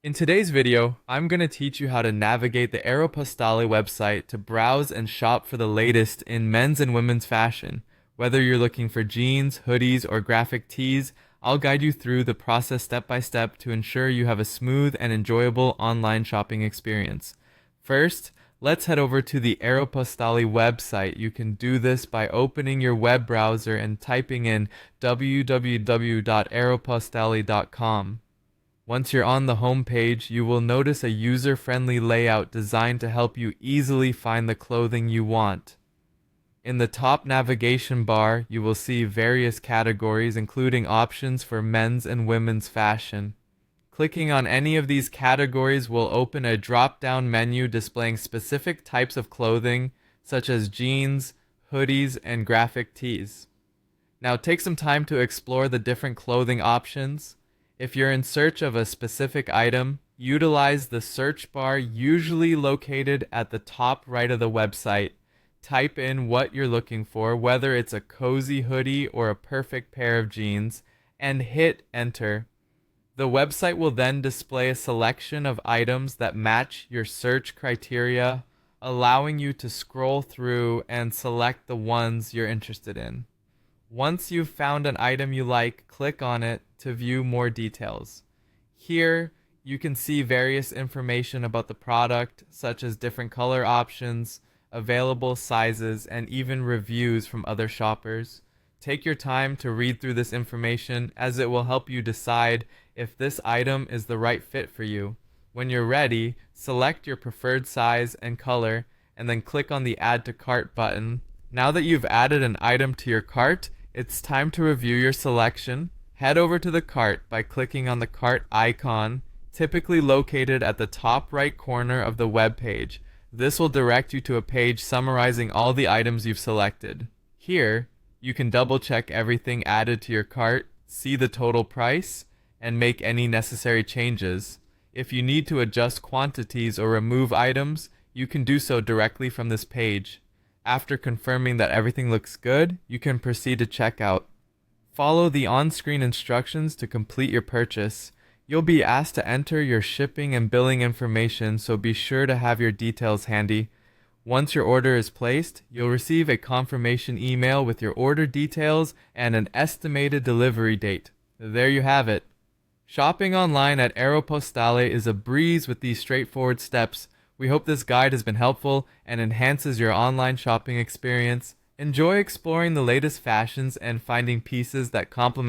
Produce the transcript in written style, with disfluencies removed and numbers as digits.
In today's video, I'm going to teach you how to navigate the Aeropostale website to browse and shop for the latest in men's and women's fashion. Whether you're looking for jeans, hoodies, or graphic tees, I'll guide you through the process step by step to ensure you have a smooth and enjoyable online shopping experience. First, let's head over to the Aeropostale website. You can do this by opening your web browser and typing in www.aeropostale.com. Once you're on the home page, you will notice a user-friendly layout designed to help you easily find the clothing you want. In the top navigation bar, you will see various categories including options for men's and women's fashion. Clicking on any of these categories will open a drop-down menu displaying specific types of clothing such as jeans, hoodies, and graphic tees. Now take some time to explore the different clothing options. If you're in search of a specific item, utilize the search bar usually located at the top right of the website. Type in what you're looking for, whether it's a cozy hoodie or a perfect pair of jeans, and hit enter. The website will then display a selection of items that match your search criteria, allowing you to scroll through and select the ones you're interested in. Once you've found an item you like, click on it to view more details. Here, you can see various information about the product, such as different color options, available sizes, and even reviews from other shoppers. Take your time to read through this information as it will help you decide if this item is the right fit for you. When you're ready, select your preferred size and color, and then click on the Add to Cart button. Now that you've added an item to your cart, it's time to review your selection. Head over to the cart by clicking on the cart icon, typically located at the top right corner of the web page. This will direct you to a page summarizing all the items you've selected. Here, you can double check everything added to your cart, see the total price, and make any necessary changes. If you need to adjust quantities or remove items, you can do so directly from this page. After confirming that everything looks good, you can proceed to checkout. Follow the on-screen instructions to complete your purchase. You'll be asked to enter your shipping and billing information, so be sure to have your details handy. Once your order is placed, you'll receive a confirmation email with your order details and an estimated delivery date. There you have it. Shopping online at Aeropostale is a breeze with these straightforward steps. We hope this guide has been helpful and enhances your online shopping experience. Enjoy exploring the latest fashions and finding pieces that complement